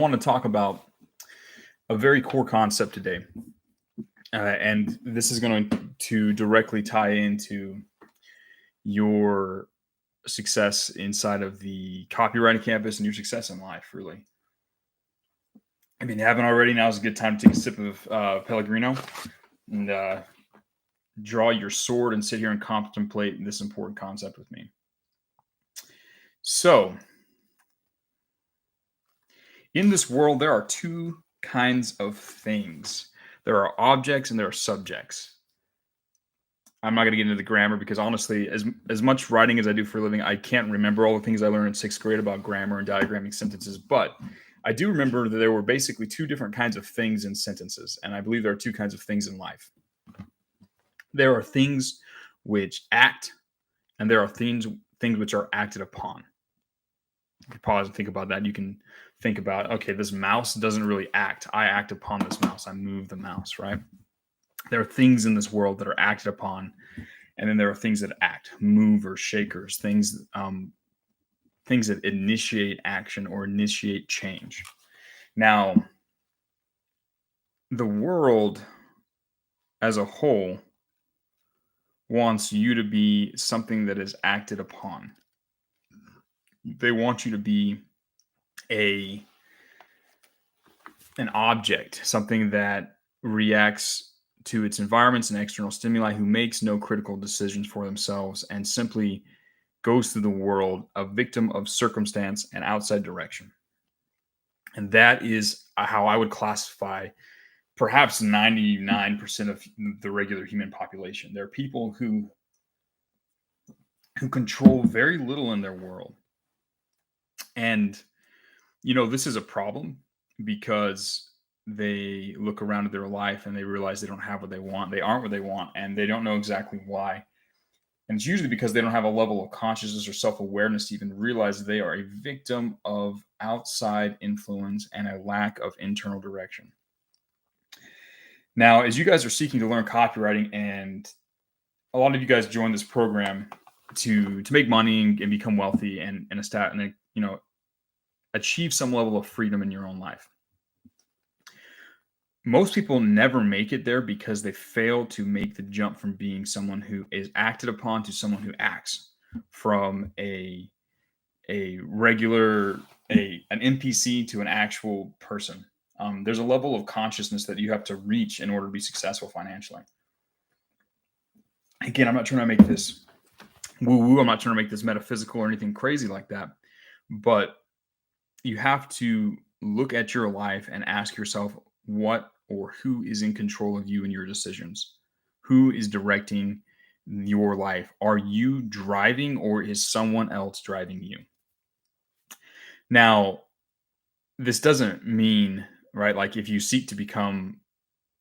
I want to talk about a very core concept today. And this is going to directly tie into your success inside of the copywriting campus and your success in life, really. I mean, you haven't already, now is a good time to take a sip of Pellegrino and draw your sword and sit here and contemplate this important concept with me. So, in this world, there are two kinds of things. There are objects and there are subjects. I'm not going to get into the grammar because honestly, as much writing as I do for a living, I can't remember all the things I learned in sixth grade about grammar and diagramming sentences. But I do remember that there were basically two different kinds of things in sentences, and I believe there are two kinds of things in life. There are things which act, and there are things which are acted upon. If you pause and think about that, you can think about, okay, this mouse doesn't really act. I act upon this mouse. I move the mouse, right? There are things in this world that are acted upon, and then there are things that act, movers, shakers, things that initiate action or initiate change. Now, the world as a whole wants you to be something that is acted upon. They want you to be an object, something that reacts to its environments and external stimuli, who makes no critical decisions for themselves and simply goes through the world a victim of circumstance and outside direction. And that is how I would classify perhaps 99% of the regular human population. There are people who control very little in their world. And, this is a problem because they look around at their life and they realize they don't have what they want. They aren't what they want, and they don't know exactly why. And it's usually because they don't have a level of consciousness or self-awareness to even realize they are a victim of outside influence and a lack of internal direction. Now, as you guys are seeking to learn copywriting, and a lot of you guys join this program to make money and become wealthy and achieve some level of freedom in your own life. Most people never make it there because they fail to make the jump from being someone who is acted upon to someone who acts, from an NPC to an actual person. There's a level of consciousness that you have to reach in order to be successful financially. Again, I'm not trying to make this woo-woo. I'm not trying to make this metaphysical or anything crazy like that. But you have to look at your life and ask yourself what or who is in control of you and your decisions. Who is directing your life? Are you driving, or is someone else driving you? Now, this doesn't mean, right, like if you seek to become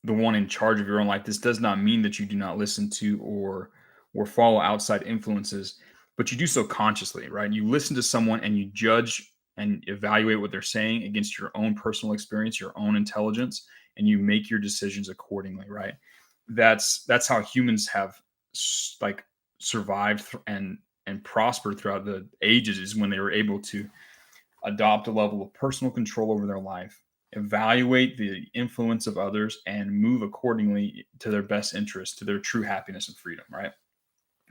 the one in charge of your own life, this does not mean that you do not listen to or follow outside influences, but you do so consciously, right? You listen to someone and you judge and evaluate what they're saying against your own personal experience, your own intelligence, and you make your decisions accordingly, right? That's how humans have survived and prospered throughout the ages, is when they were able to adopt a level of personal control over their life, evaluate the influence of others, and move accordingly to their best interest, to their true happiness and freedom, right?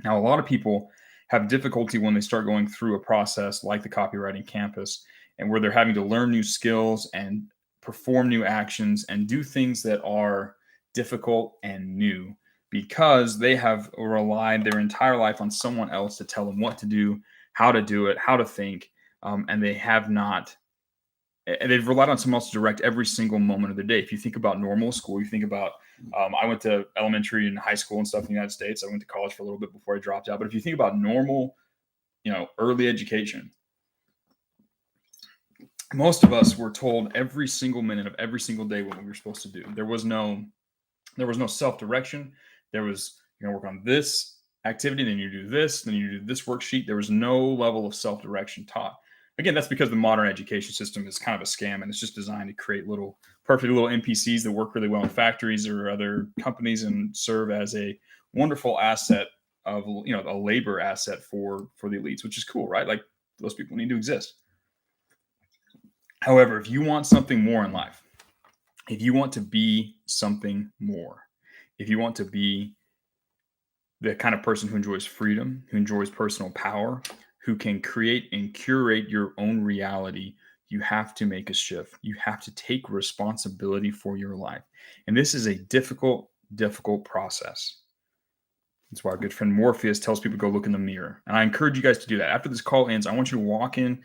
Now, a lot of people have difficulty when they start going through a process like the copywriting campus, and where they're having to learn new skills and perform new actions and do things that are difficult and new, because they have relied their entire life on someone else to tell them what to do, how to do it, how to think, and they have not. And they've relied on someone else to direct every single moment of the day. If you think about normal school, you think about, I went to elementary and high school and stuff in the United States. I went to college for a little bit before I dropped out. But if you think about normal, early education, most of us were told every single minute of every single day what we were supposed to do. There was no self-direction. There was, you're going to work on this activity, then you do this, then you do this worksheet. There was no level of self-direction taught. Again, that's because the modern education system is kind of a scam, and it's just designed to create perfect little NPCs that work really well in factories or other companies and serve as a wonderful asset of, a labor asset for the elites, which is cool, right? Like, those people need to exist. However, if you want something more in life, if you want to be something more, if you want to be the kind of person who enjoys freedom, who enjoys personal power, who can create and curate your own reality, you have to make a shift. You have to take responsibility for your life. And this is a difficult, difficult process. That's why our good friend Morpheus tells people to go look in the mirror. And I encourage you guys to do that. After this call ends, I want you to walk in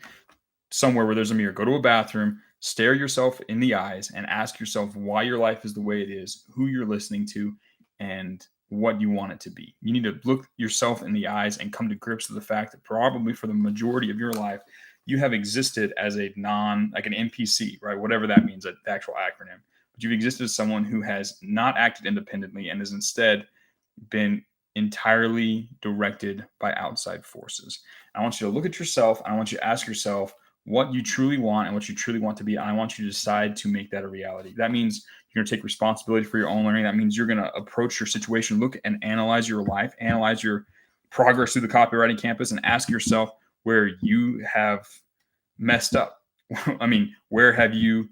somewhere where there's a mirror, go to a bathroom, stare yourself in the eyes, and ask yourself why your life is the way it is, who you're listening to, and what you want it to be. You need to look yourself in the eyes and come to grips with the fact that probably for the majority of your life, you have existed as a like an NPC, right? Whatever that means, the actual acronym. But you've existed as someone who has not acted independently and has instead been entirely directed by outside forces. I want you to look at yourself and I want you to ask yourself what you truly want and what you truly want to be. And I want you to decide to make that a reality. That means you're going to take responsibility for your own learning. That means you're going to approach your situation, look and analyze your life, analyze your progress through the copywriting campus, and ask yourself where you have messed up. I mean, where have you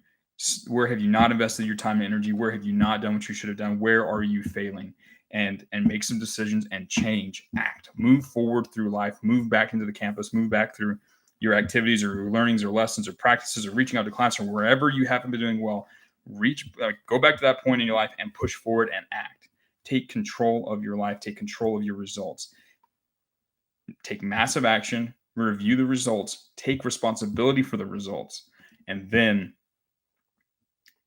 not invested your time and energy? Where have you not done what you should have done? Where are you failing? And make some decisions and change, act, move forward through life, move back into the campus, move back through your activities or your learnings or lessons or practices or reaching out to class or wherever you happen to be doing well. Go back to that point in your life and push forward and act. Take control of your life. Take control of your results. Take massive action, review the results, take responsibility for the results, and then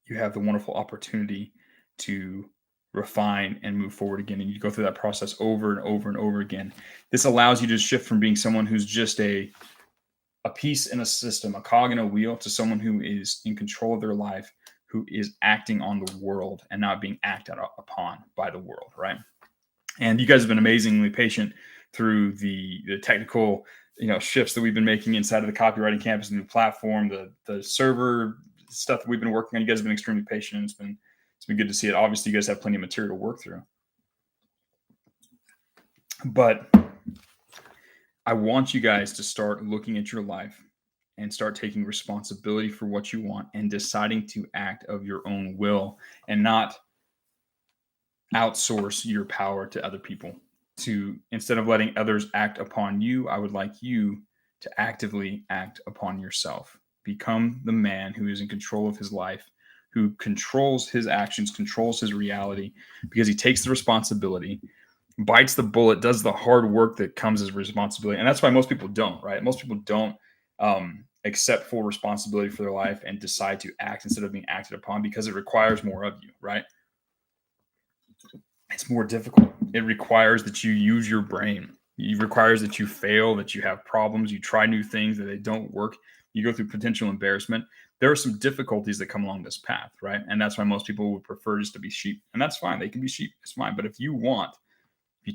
you have the wonderful opportunity to refine and move forward again. And you go through that process over and over and over again. This allows you to shift from being someone who's just a piece in a system, a cog in a wheel, to someone who is in control of their life, who is acting on the world and not being acted upon by the world, right? And you guys have been amazingly patient through the technical shifts that we've been making inside of the copywriting campus, the new platform, the server stuff that we've been working on. You guys have been extremely patient. It's been good to see it. Obviously, you guys have plenty of material to work through. But I want you guys to start looking at your life and start taking responsibility for what you want and deciding to act of your own will and not outsource your power to other people. Instead of letting others act upon you, I would like you to actively act upon yourself. Become the man who is in control of his life, who controls his actions, controls his reality, because he takes the responsibility, bites the bullet, does the hard work that comes as responsibility. And that's why most people don't, right? Most people don't accept full responsibility for their life and decide to act instead of being acted upon, because it requires more of you, right? It's more difficult. It requires that you use your brain. It requires that you fail, that you have problems, you try new things, that they don't work. You go through potential embarrassment. There are some difficulties that come along this path, right? And that's why most people would prefer just to be sheep. And that's fine. They can be sheep. It's fine. But if you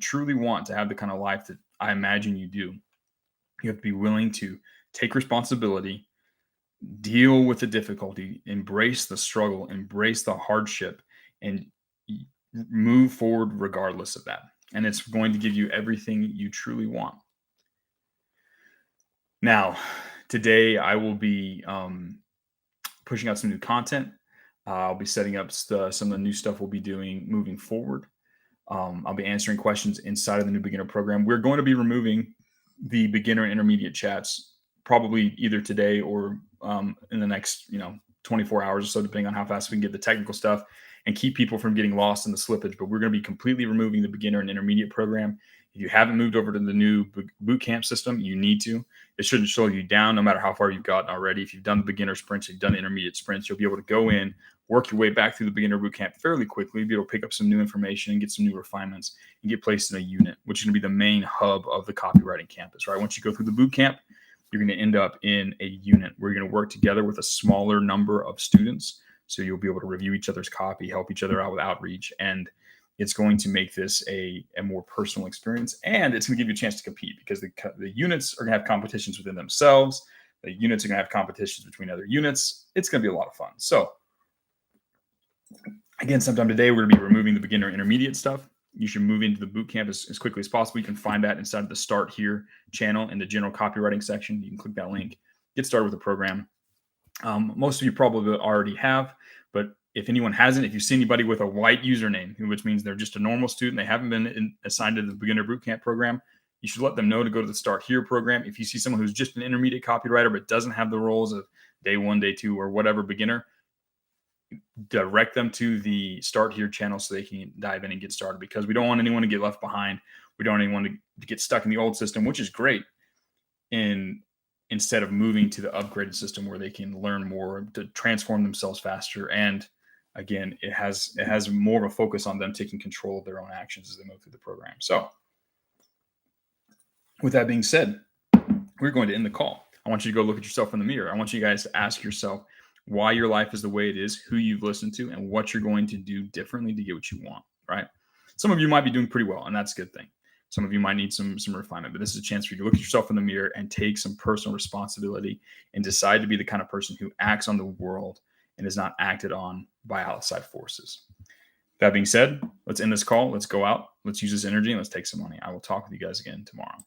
truly want to have the kind of life that I imagine you do, you have to be willing to take responsibility, deal with the difficulty, embrace the struggle, embrace the hardship, and move forward regardless of that. And it's going to give you everything you truly want. Now, today I will be pushing out some new content. I'll be setting up some of the new stuff we'll be doing moving forward. I'll be answering questions inside of the new beginner program. We're going to be removing the beginner and intermediate chats probably either today or in the next 24 hours or so, depending on how fast we can get the technical stuff and keep people from getting lost in the slippage. But we're going to be completely removing the beginner and intermediate program. If you haven't moved over to the new boot camp system, you need to. It shouldn't slow you down no matter how far you've gotten already. If you've done the beginner sprints, you've done the intermediate sprints, you'll be able to go in, work your way back through the beginner boot camp fairly quickly, be able to pick up some new information and get some new refinements and get placed in a unit, which is going to be the main hub of the copywriting campus, right? Once you go through the boot camp, you're going to end up in a unit where you're going to work together with a smaller number of students. So you'll be able to review each other's copy, help each other out with outreach, and it's going to make this a more personal experience. And it's going to give you a chance to compete, because the units are going to have competitions within themselves. The units are going to have competitions between other units. It's going to be a lot of fun. So again, sometime today, we're going to be removing the beginner intermediate stuff. You should move into the boot camp as quickly as possible. You can find that inside of the Start Here channel in the general copywriting section. You can click that link, get started with the program. Most of you probably already have, but if anyone hasn't, if you see anybody with a white username, which means they're just a normal student, they haven't been assigned to the beginner bootcamp program, you should let them know to go to the Start Here program. If you see someone who's just an intermediate copywriter but doesn't have the roles of day one, day two, or whatever beginner, direct them to the Start Here channel so they can dive in and get started, because we don't want anyone to get left behind. We don't want anyone to get stuck in the old system, which is great, instead of moving to the upgraded system where they can learn more to transform themselves faster. And again, it has more of a focus on them taking control of their own actions as they move through the program. So with that being said, we're going to end the call. I want you to go look at yourself in the mirror. I want you guys to ask yourself why your life is the way it is, who you've listened to, and what you're going to do differently to get what you want, right? Some of you might be doing pretty well, and that's a good thing. Some of you might need some refinement, but this is a chance for you to look at yourself in the mirror and take some personal responsibility and decide to be the kind of person who acts on the world and is not acted on by outside forces. That being said, let's end this call. Let's go out. Let's use this energy and let's take some money. I will talk with you guys again tomorrow.